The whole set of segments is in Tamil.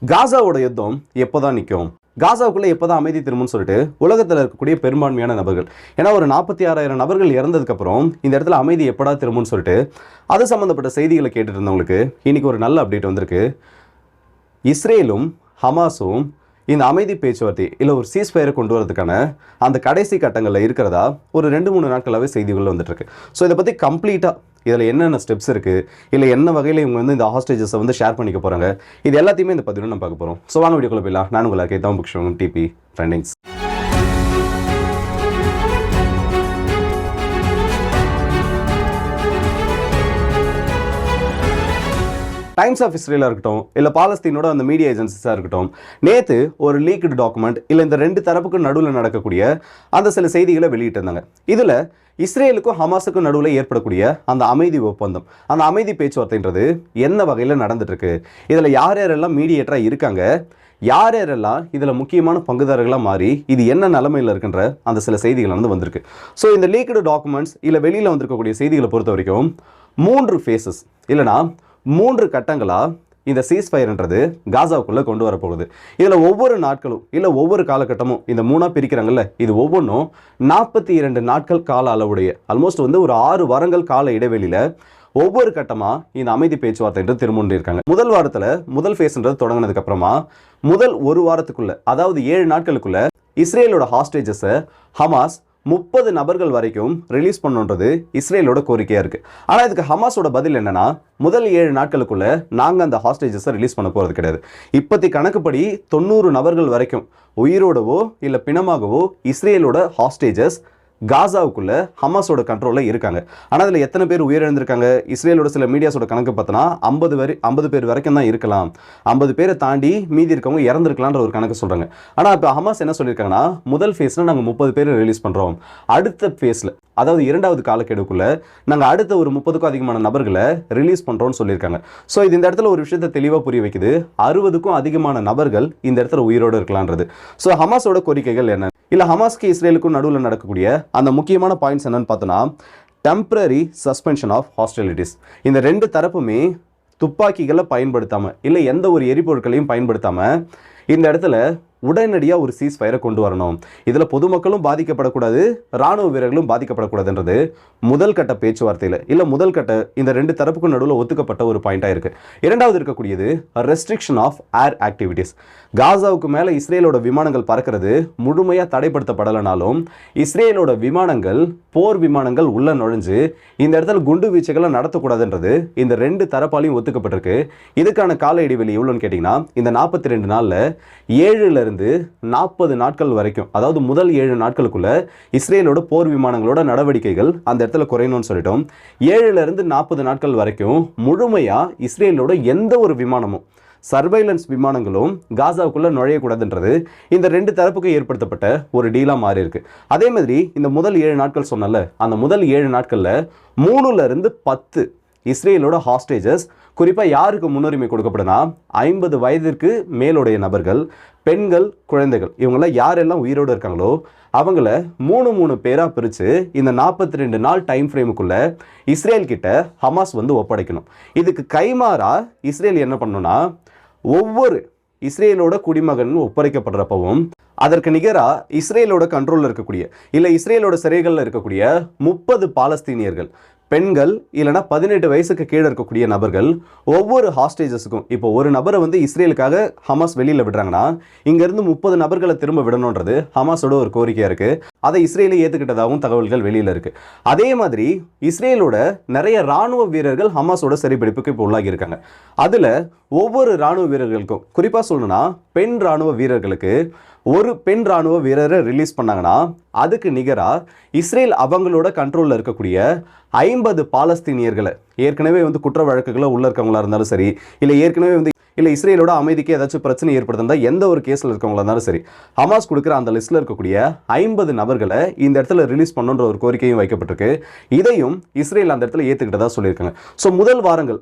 காசாவோட யுத்தம் எப்போதான் நிற்கும்? காசாவுக்குள்ள எப்போதான் அமைதி திரும்பும்னு சொல்லிட்டு உலகத்தில் இருக்கக்கூடிய பெரும்பான்மையான நபர்கள், ஏன்னா ஒரு 46,000 நபர்கள் இறந்ததுக்கப்புறம் இந்த இடத்துல அமைதி எப்படா திரும்பும்னு சொல்லிட்டு அது சம்மந்தப்பட்ட செய்திகளை கேட்டுட்டு இருந்தவங்களுக்கு இன்னைக்கு ஒரு நல்ல அப்டேட் வந்திருக்கு. இஸ்ரேலும் ஹமாஸும் இந்த அமைதி பேச்சுவார்த்தை இல்லை ஒரு சீஸ்ஃபயரை கொண்டு வரதுக்கான அந்த கடைசி கட்டங்களில் இருக்கிறதா ஒரு 2-3 நாட்களாகவே செய்திகள் வந்துட்டுருக்கு. ஸோ இதை பற்றி கம்ப்ளீட்டாக இதில் என்னென்ன ஸ்டெப்ஸ் இருக்குது, இல்லை என்ன வகையில் இவங்க வந்து இந்த ஹாஸ்டேஜஸை வந்து ஷேர் பண்ணிக்க போகிறாங்க, இது எல்லாத்தையுமே இந்த பதிவில் நம்ம பார்க்க போகிறோம். ஸோ வாங்க வீடியோக்குள்ள போயிடலாம். நான் உங்களுக்கு தான் புக்ஷன் டிபி ட்ரெண்டிங்ஸ். டைம்ஸ் ஆஃப் இஸ்ரேலாக இருக்கட்டும், இல்லை பாலஸ்தீனோட அந்த மீடியா ஏஜென்சிஸாக இருக்கட்டும், நேற்று ஒரு லீக்டு டாக்குமெண்ட் இல்லை இந்த 2 தரப்புக்கும் நடுவில் நடக்கக்கூடிய அந்த சில செய்திகளை வெளியிட்டிருந்தாங்க. இதில் இஸ்ரேலுக்கும் ஹமாஸுக்கும் நடுவில் ஏற்படக்கூடிய அந்த அமைதி ஒப்பந்தம், அந்த அமைதி பேச்சுவார்த்தைன்றது என்ன வகையில் நடந்துட்டுருக்கு, இதில் யார் யாரெல்லாம் மீடியேட்டராக இருக்காங்க, யார் யாரெல்லாம் இதில் முக்கியமான பங்குதாரர்களாக மாறி இது என்ன நிலைமையில் இருக்குன்ற அந்த சில செய்திகள் வந்து வந்திருக்கு. ஸோ இந்த லீக்டு டாக்குமெண்ட்ஸ் இல்லை வெளியில் வந்திருக்கக்கூடிய செய்திகளை பொறுத்த வரைக்கும் 3 ஃபேஸஸ் இல்லைனா 3 கட்டங்களாக இந்த சீஸ்ஃபயர்ன்றது காசாவுக்குள்ளே கொண்டு வரப்போகுது. இதில் ஒவ்வொரு நாட்களும் இல்லை ஒவ்வொரு காலகட்டமும் இந்த 3ஆக பிரிக்கிறாங்கல்ல, இது ஒவ்வொன்றும் 42 நாட்கள் கால அளவுடைய ஆல்மோஸ்ட் வந்து ஒரு 6 வாரங்கள் கால இடைவெளியில் ஒவ்வொரு கட்டமாக இந்த அமைதி பேச்சுவார்த்தை திரும்ப இருக்காங்க. முதல் வாரத்தில் முதல் ஃபேஸ்ன்றது தொடங்கினதுக்கு அப்புறமா முதல் ஒரு வாரத்துக்குள்ள, அதாவது 7 நாட்களுக்குள்ள இஸ்ரேலோட ஹாஸ்டேஜஸை ஹமாஸ் 30 நபர்கள் வரைக்கும் ரிலீஸ் பண்ணுன்றது இஸ்ரேலோட கோரிக்கையாக இருக்குது. ஆனால் இதுக்கு ஹமாஸோட பதில் என்னன்னா, முதல் 7 நாட்களுக்குள்ள நாங்கள் அந்த ஹாஸ்டேஜஸை ரிலீஸ் பண்ண போகிறது கிடையாது. இப்போத்தி கணக்குப்படி 90 நபர்கள் வரைக்கும் உயிரோடவோ இல்லை பிணமாகவோ இஸ்ரேலோட ஹாஸ்டேஜஸ் காசாவுக்குள்ள ஹமாஸோட கண்ட்ரோலில் இருக்காங்க. ஆனால் அதில் எத்தனை பேர் உயிரிழந்திருக்காங்க, இஸ்ரேலோட சில மீடியாஸோட கணக்கு பார்த்தோன்னா 50 பேர் வரைக்கும் தான் இருக்கலாம், 50 பேரை தாண்டி மீதி இருக்கவங்க இறந்துருக்கலான்ற ஒரு கணக்கு சொல்கிறாங்க. ஆனால் இப்போ ஹமாஸ் என்ன சொல்லியிருக்காங்கன்னா, முதல் ஃபேஸில் நாங்கள் 30 பேர் ரிலீஸ் பண்ணுறோம், அடுத்த ஃபேஸில் அதாவது 2வது காலக்கெடுக்குள்ளே நாங்கள் அடுத்த ஒரு 30க்கும் அதிகமான நபர்களை ரிலீஸ் பண்ணுறோம்னு சொல்லியிருக்காங்க. ஸோ இது இந்த இடத்துல ஒரு விஷயத்தை தெளிவாக புரிய வைக்குது, 60க்கும் அதிகமான நபர்கள் இந்த இடத்துல உயிரோடு இருக்கலான்றது. ஸோ ஹமாஸோட கோரிக்கைகள் என்ன, இல்லை ஹமாஸ்க்கு இஸ்ரேலுக்கும் நடுவில் நடக்கக்கூடிய அந்த முக்கியமான பாயிண்ட்ஸ் என்னன்னு பார்த்தோன்னா, டெம்பரரி சஸ்பென்ஷன் ஆஃப் ஹாஸ்டிலிட்டிஸ். இந்த 2 தரப்புமே துப்பாக்கிகளை பயன்படுத்தாமல் இல்லை எந்த ஒரு எரிபொருட்களையும் பயன்படுத்தாமல் இந்த இடத்துல உடனடியாக ஒரு சீஸ்ஃபயரை கொண்டு வரணும். இதில் பொதுமக்களும் பாதிக்கப்படக்கூடாது, ராணுவ வீரர்களும் பாதிக்கப்படக்கூடாதுன்றது முதல் கட்ட பேச்சுவார்த்தையில் இல்லை முதல் கட்ட இந்த 2 தரப்புக்கும் நடுவில் ஒத்துக்கப்பட்ட ஒரு பாயிண்டாக இருக்குது. 2வது இருக்கக்கூடியது ரெஸ்ட்ரிக்ஷன் ஆஃப் ஏர் ஆக்டிவிட்டீஸ். காசாவுக்கு மேலே இஸ்ரேலோட விமானங்கள் பறக்கிறது முழுமையாக தடைப்படுத்தப்படலைனாலும் இஸ்ரேலோட விமானங்கள், போர் விமானங்கள் உள்ள நுழைஞ்சு இந்த இடத்துல குண்டு வீச்சுகளை நடத்தக்கூடாதுன்றது இந்த 2 தரப்பாலையும் ஒத்துக்கப்பட்டிருக்கு. இதுக்கான கால இடைவெளி எவ்வளோன்னு கேட்டிங்கன்னா, இந்த 42 நாளில் 7 40 நாட்கள் வரைக்கும், அதாவது முதல் 7 நாட்களுக்குள்ள இஸ்ரேலோட போர் விமானங்களோட நடவடிக்கைகள் அந்த இடத்துல குறையணும்னு சொல்லிட்டோம். 7 40 நாட்கள் வரைக்கும் முழுமையா இஸ்ரேலோட எந்த ஒரு விமானமும், சர்வைலன்ஸ் விமானங்களும் காசாவுக்குள்ள நுழையக்கூடாதுன்றது இந்த 2 தரப்புக்கு ஏற்படுத்தப்பட்ட ஒரு டீலா மாறி இருக்கு. அதே மாதிரி இந்த முதல் 7 நாட்கள் சொன்னல, அந்த முதல் 7 நாட்கள்ல 3 to 10 இஸ்ரேலோட ஹாஸ்டேஜஸ், குறிப்பாக யாருக்கு முன்னுரிமை கொடுக்கப்படுனா 50 வயதிற்கு மேலுடைய நபர்கள், பெண்கள், குழந்தைகள், இவங்களாம் யாரெல்லாம் உயிரோடு இருக்காங்களோ அவங்கள 3 பேராக பிரித்து இந்த 42 நாள் டைம் ஃப்ரேமுக்குள்ள இஸ்ரேல் கிட்ட ஹமாஸ் வந்து ஒப்படைக்கணும். இதுக்கு கைமாறா இஸ்ரேல் என்ன பண்ணணும்னா, ஒவ்வொரு இஸ்ரேலோட குடிமகன் ஒப்படைக்கப்படுறப்பவும் அதற்கு நிகராக இஸ்ரேலோட கண்ட்ரோலில் இருக்கக்கூடிய இல்லை இஸ்ரேலோட சிறைகளில் இருக்கக்கூடிய 30 பாலஸ்தீனியர்கள், பெண்கள் இல்லைனா 18 வயசுக்கு கீழே இருக்கக்கூடிய நபர்கள், ஒவ்வொரு ஹாஸ்டேஜஸுக்கும் இப்போ ஒரு நபரை வந்து இஸ்ரேலுக்காக ஹமாஸ் வெளியில் விடுறாங்கன்னா இங்கேருந்து 30 நபர்களை திரும்ப விடணுன்றது ஹமாஸோட ஒரு கோரிக்கையாக இருக்குது. அதை இஸ்ரேலை ஏற்றுக்கிட்டதாகவும் தகவல்கள் வெளியில் இருக்குது. அதே மாதிரி இஸ்ரேலோட நிறைய இராணுவ வீரர்கள் ஹமாஸோட சிறைப்பிடிப்புக்கு இப்போ உள்ளாகி இருக்காங்க. அதில் ஒவ்வொரு இராணுவ வீரர்களுக்கும், குறிப்பாக சொல்லணும்னா பெண் இராணுவ வீரர்களுக்கு ஒரு பெண் இராணுவ வீரரை ரிலீஸ் பண்ணாங்கன்னா அதுக்கு நிகராக இஸ்ரேல் அவங்களோட கண்ட்ரோலில் இருக்கக்கூடிய 50 பாலஸ்தீனியர்களை, ஏற்கனவே வந்து குற்ற வழக்குகளை உள்ள இருக்கவங்களா இருந்தாலும் சரி, இல்லை ஏற்கனவே வந்து இல்லை இஸ்ரேலோட அமைதிக்கு ஏதாச்சும் பிரச்சனை ஏற்படுத்திருந்தால் எந்த ஒரு கேஸில் இருக்கவங்களா இருந்தாலும் சரி, ஹமாஸ் கொடுக்குற அந்த லிஸ்ட்டில் இருக்கக்கூடிய 50 நபர்களை இந்த இடத்துல ரிலீஸ் பண்ணுன்ற ஒரு கோரிக்கையும் வைக்கப்பட்டிருக்கு. இதையும் இஸ்ரேல் அந்த இடத்துல ஏற்றுக்கிட்டதா சொல்லியிருக்காங்க. ஸோ முதல்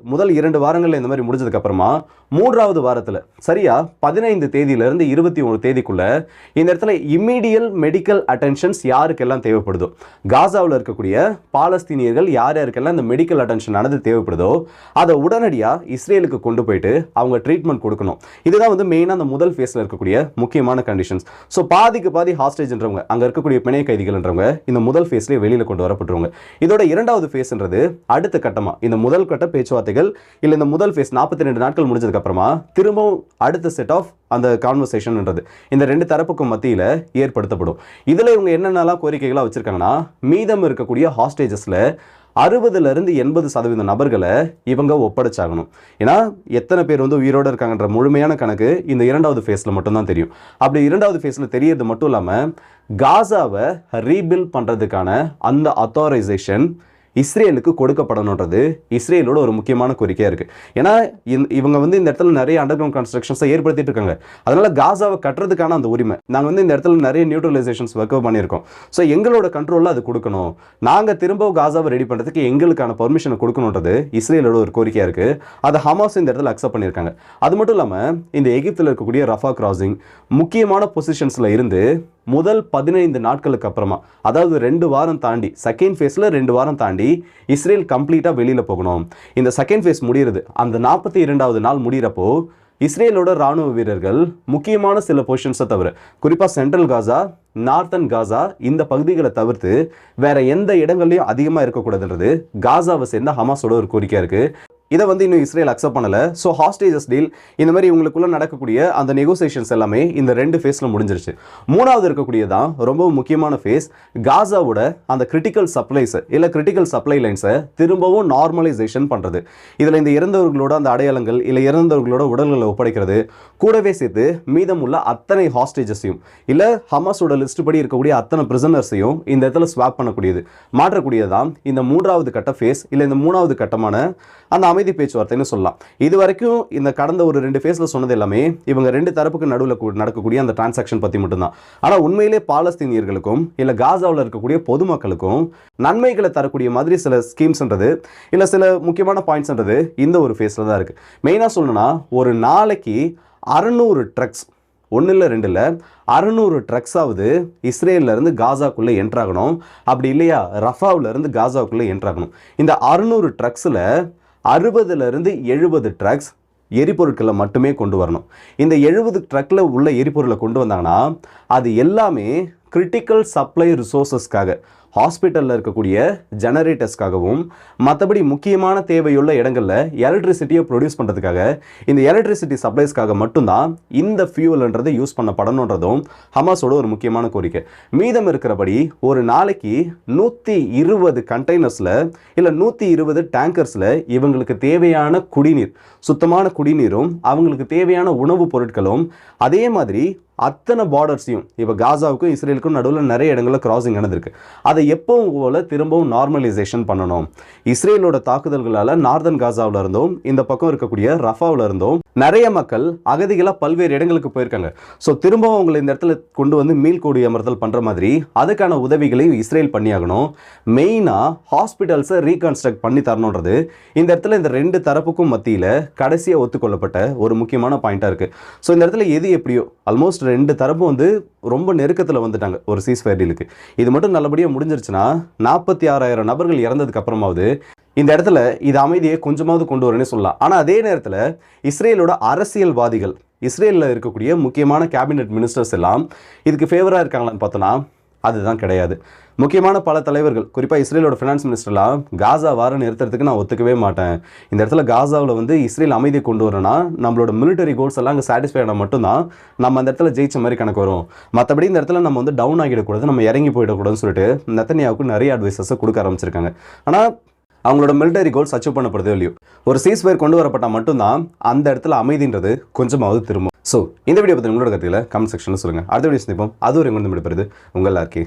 2 வாரங்கள் இந்த மாதிரி முடிஞ்சதுக்கு அப்புறமா 3வது வாரத்தில் சரியா 15 தேதியிலிருந்து 21 தேதிக்குள்ள இந்த இடத்துல இம்மீடியல் மெடிக்கல் அட்டென்ஷன்ஸ் யாருக்கெல்லாம் தேவைப்படுதோ, காசாவில் இருக்கக்கூடிய பாலஸ்தீனியர்கள் யார் யாருக்கெல்லாம் இந்த மெடிக்கல் அட்டென்ஷனான மருந்து தேவைப்படுதோ அதை உடனடியாக இஸ்ரேலுக்கு கொண்டு போயிட்டு அவங்க ட்ரீட்மெண்ட் கொடுக்கணும். இதுதான் வந்து மெயினாக அந்த முதல் ஃபேஸில் இருக்கக்கூடிய முக்கியமான கண்டிஷன்ஸ். ஸோ பாதிக்கு பாதி ஹாஸ்டேஜ்ன்றவங்க, அங்கே இருக்கக்கூடிய பிணை கைதிகள்ன்றவங்க இந்த முதல் ஃபேஸ்லேயே வெளியில் கொண்டு வரப்பட்டுருவாங்க. இதோட இரண்டாவது ஃபேஸ்ன்றது அடுத்த கட்டமாக இந்த முதல் கட்ட பேச்சுவார்த்தைகள் இல்லை இந்த முதல் ஃபேஸ் 42 நாட்கள் முடிஞ்சதுக்கு அப்புறமா திரும்பவும் அடுத்த செட் ஆஃப் அந்த கான்வர்சேஷன்ன்றது இந்த ரெண்டு தரப்புக்கும் மத்தியில் ஏற்படுத்தப்படும். இதில் இவங்க என்னென்னலாம் கோரிக்கைகளாக வச்சிருக்காங்கன்னா, மீதம் இருக்கக்கூடிய ஹாஸ்டேஜஸில் 60லேருந்து 80% நபர்களை இவங்க ஒப்படைச்சாகணும். ஏன்னா எத்தனை பேர் வந்து உயிரோடு இருக்காங்கன்ற முழுமையான கணக்கு இந்த இரண்டாவது ஃபேஸில் மட்டும்தான் தெரியும். அப்படி இரண்டாவது ஃபேஸில் தெரியறது மட்டும் இல்லாமல் காசாவை ரீபில்ட் பண்ணுறதுக்கான அந்த அத்தாரைசேஷன் இஸ்ரேலுக்கு கொடுக்கப்படணுன்றது இஸ்ரேலோட ஒரு முக்கியமான கோரிக்கையாக இருக்குது. ஏன்னா இவங்க வந்து இந்த இடத்துல நிறைய அண்டர் கிரவுண்ட் கன்ஸ்ட்ரக்ஷன்ஸை ஏற்படுத்திட்டு இருக்காங்க. அதனால காசாவை கட்டுறதுக்கான அந்த உரிமை நாங்கள் வந்து இந்த இடத்துல நிறைய நியூட்ரலைசேஷன்ஸ் ஒர்க் பண்ணியிருக்கோம். ஸோ எங்களோட கண்ட்ரோலில் அது கொடுக்கணும், நாங்கள் திரும்பவும் காசாவை ரெடி பண்ணுறதுக்கு எங்களுக்கான பர்மிஷனை கொடுக்கணுன்றது இஸ்ரேலோட ஒரு கோரிக்கையாக இருக்குது. அதை ஹமாஸ் இந்த இடத்துல அக்செப்ட் பண்ணியிருக்காங்க. அது மட்டும் இல்லாமல் இந்த எகிப்தில் இருக்கக்கூடிய ரஃபா கிராசிங் முக்கியமான பொசிஷன்ஸில் இருந்து முதல் 15 நாட்களுக்கு அப்புறமா, அதாவது 2 வாரம் தாண்டி, செகண்ட் ஃபேஸில் 2 வாரம் தாண்டி இஸ்ரேல் கம்ப்ளீட்டாக வெளியில் போகணும். இந்த செகண்ட் ஃபேஸ் முடிகிறது, அந்த 42வது நாள் முடிகிறப்போ இஸ்ரேலோட ராணுவ வீரர்கள் முக்கியமான சில பொசிஷன்ஸை தவிர, குறிப்பாக சென்ட்ரல் காசா, நார்த்தன் காசா இந்த பகுதிகளை தவிர்த்து வேற எந்த இடங்கள்லையும் அதிகமாக இருக்கக்கூடாதுன்றது காசாவை சேர்ந்த ஹமாஸோட ஒரு கோரிக்கையாக இருக்குது. இதை வந்து இன்னும் இஸ்ரேல் அக்செப்ட் பண்ணலை. ஸோ ஹாஸ்டேஜஸ் டீல் இந்த மாதிரி இவங்களுக்குள்ள நடக்கக்கூடிய அந்த நெகோசியேஷன்ஸ் எல்லாமே இந்த 2 ஃபேஸில் முடிஞ்சிருச்சு. மூணாவது இருக்கக்கூடியதான் ரொம்ப முக்கியமான ஃபேஸ், காசாவோட அந்த கிரிட்டிக்கல் சப்ளைஸை இல்லை கிரிட்டிக்கல் சப்ளை லைன்ஸை திரும்பவும் நார்மலைசேஷன் பண்ணுறது. இதில் இந்த இறந்தவர்களோட அந்த அடையாளங்கள் இல்லை இறந்தவர்களோட உடல்களை ஒப்படைக்கிறது, கூடவே சேர்த்து மீதமுள்ள அத்தனை ஹாஸ்டேஜஸையும் இல்லை ஹமாஸோட லிஸ்ட் படி இருக்கக்கூடிய அத்தனை பிரிசனர்ஸையும் இந்த இடத்துல ஸ்வாப் பண்ணக்கூடியது, மாற்றக்கூடியதான் இந்த மூன்றாவது கட்ட ஃபேஸ் இல்லை இந்த மூணாவது கட்டமான அந்த அமைதி பேச்சுவார்த்தைன்னு சொல்லலாம். இது வரைக்கும் இந்த கடந்த ஒரு 2 ஃபேஸில் சொன்னது எல்லாமே இவங்க 2 தரப்புக்கு நடுவில் நடக்கக்கூடிய அந்த டிரான்சாக்ஷன் பற்றி மட்டும்தான். ஆனால் உண்மையிலே பாலஸ்தீனியர்களுக்கும் இல்லை காசாவில் இருக்கக்கூடிய பொதுமக்களுக்கும் நன்மைகளை தரக்கூடிய மாதிரி சில ஸ்கீம்ஸ்ன்றது இல்லை சில முக்கியமான பாயிண்ட்ஸ்ன்றது இந்த ஒரு ஃபேஸில் தான் இருக்குது. மெயினாக சொல்லணும்னா ஒரு நாளைக்கு 600 ட்ரக்ஸ், 1 இல்லை 2 இல்லை 600 ட்ரக்ஸாவது இஸ்ரேலிருந்து காசாக்குள்ளே என்ட்ராகணும். அப்படி இல்லையா ரஃபாவிலேருந்து காசாவுக்குள்ளே என்ட்ராகணும். இந்த 600 ட்ரக்ஸில் 60லேருந்து 70 ட்ரக்ஸ் எரிபொருட்களை மட்டுமே கொண்டு வரணும். இந்த 70 ட்ரக்கில் உள்ள எரிபொருளை கொண்டு வந்தாங்கன்னா அது எல்லாமே கிரிட்டிக்கல் சப்ளை ரிசோர்ஸஸ்க்காக, ஹாஸ்பிட்டலில் இருக்கக்கூடிய ஜெனரேட்டர்ஸ்க்காகவும் மற்றபடி முக்கியமான தேவையுள்ள இடங்களில் எலக்ட்ரிசிட்டியை ப்ரொடியூஸ் பண்ணுறதுக்காக இந்த எலக்ட்ரிசிட்டி சப்ளைஸ்க்காக மட்டும்தான் இந்த ஃபியூவல்ன்றதை யூஸ் பண்ணப்படணுன்றதும் ஹமாஸோட ஒரு முக்கியமான கோரிக்கை. மீதம் இருக்கிறபடி ஒரு நாளைக்கு 120 கண்டெய்னர்ஸில் இல்லை 120 டேங்கர்ஸில் இவங்களுக்கு தேவையான குடிநீர், சுத்தமான குடிநீரும் அவங்களுக்கு தேவையான உணவுப் பொருட்களும் அதே மாதிரி அத்தனை பார்டர்ஸையும் இப்போ காசாவுக்கும் இஸ்ரேலுக்கும் நடுவில் நிறைய இடங்களில் கிராசிங் நடந்திருக்கு. அதை எப்பவும் போல திரும்பவும் நார்மலைசேஷன் பண்ணணும். இஸ்ரேலோட தாக்குதல்களால் நார்தன் காசாவில் இருந்தும் இந்த பக்கம் இருக்கக்கூடிய ரஃபாவில் இருந்தும் நிறைய மக்கள் அகதிகளாக பல்வேறு இடங்களுக்கு போயிருக்காங்க. ஸோ திரும்பவும் அவங்களை இந்த இடத்துல கொண்டு வந்து மீள்கூடி அமர்த்தல் பண்ணுற மாதிரி அதுக்கான உதவிகளையும் இஸ்ரேல் பண்ணியாகணும். மெயினாக ஹாஸ்பிட்டல்ஸை ரீகன்ஸ்ட்ரக்ட் பண்ணி தரணுன்றது இந்த இடத்துல இந்த 2 தரப்புக்கும் மத்தியில் கடைசியாக ஒத்துக்கொள்ளப்பட்ட ஒரு முக்கியமான பாயிண்டாக இருக்குது. ஸோ இந்த இடத்துல எது எப்படியோ ஆல்மோஸ்ட் 2 தரப்பும் வந்து ரொம்ப நெருக்கத்தில் வந்துட்டாங்க ஒரு சீஸ்ஃபயர் டீலுக்கு. இது மட்டும் நல்லபடியாக முடிஞ்சிருச்சுன்னா 46,000 நபர்கள் இறந்ததுக்கு அப்புறமாவது இந்த இடத்துல இது அமைதியை கொஞ்சமாவது கொண்டு வரணும்னு சொல்லலாம். ஆனால் அதே நேரத்தில் இஸ்ரேலோட அரசியல்வாதிகள், இஸ்ரேலில் இருக்கக்கூடிய முக்கியமான கேபினெட் மினிஸ்டர்ஸ் எல்லாம் இதுக்கு ஃபேவராக இருக்காங்களான்னு பார்த்தோன்னா அதுதான் கிடையாது. முக்கியமான பல தலைவர்கள், குறிப்பாக இஸ்ரேலோட ஃபினான்ஸ் மினிஸ்டர்லாம் காசா வார நிறுத்துறதுக்கு நான் ஒத்துக்கவே மாட்டேன், இந்த இடத்துல காசாவில் வந்து இஸ்ரேல் அமைதியை கொண்டு வரணும்னா நம்மளோட மிலிட்டரி கோல்ஸ் எல்லாம் அங்கே சாட்டிஸ்ஃபை ஆனால் மட்டும்தான் நம்ம அந்த இடத்துல ஜெயிச்ச மாதிரி கணக்கு வரும், மற்றபடி இந்த இடத்துல நம்ம வந்து டவுன் ஆகிடக்கூடாது, நம்ம இறங்கி போயிடக்கூடாதுன்னு சொல்லிட்டு நெத்தன்யாவுக்கு நிறைய அட்வைசஸை கொடுக்க ஆரம்பிச்சிருக்காங்க. ஆனால் அவங்களோட மிலிட்டரி கோல்ஸ் அச்சீவ் பண்ணப்படுறதோ இல்லையோ ஒரு சீஸ்ஃபயர் கொண்டு வரப்பட்டால் மட்டும்தான் அந்த இடத்துல அமைதின்றது கொஞ்சமாவது திரும்பும். ஸோ இந்த வீடியோ பற்றி உங்களோட கருத்துக்களை கமெண்ட் செக்ஷனில் சொல்லுங்கள். அடுத்த வீடியோ சந்திப்போம். அது ஒரு எங்கே விடுபடுறது உங்கள் எல்லாருக்கே.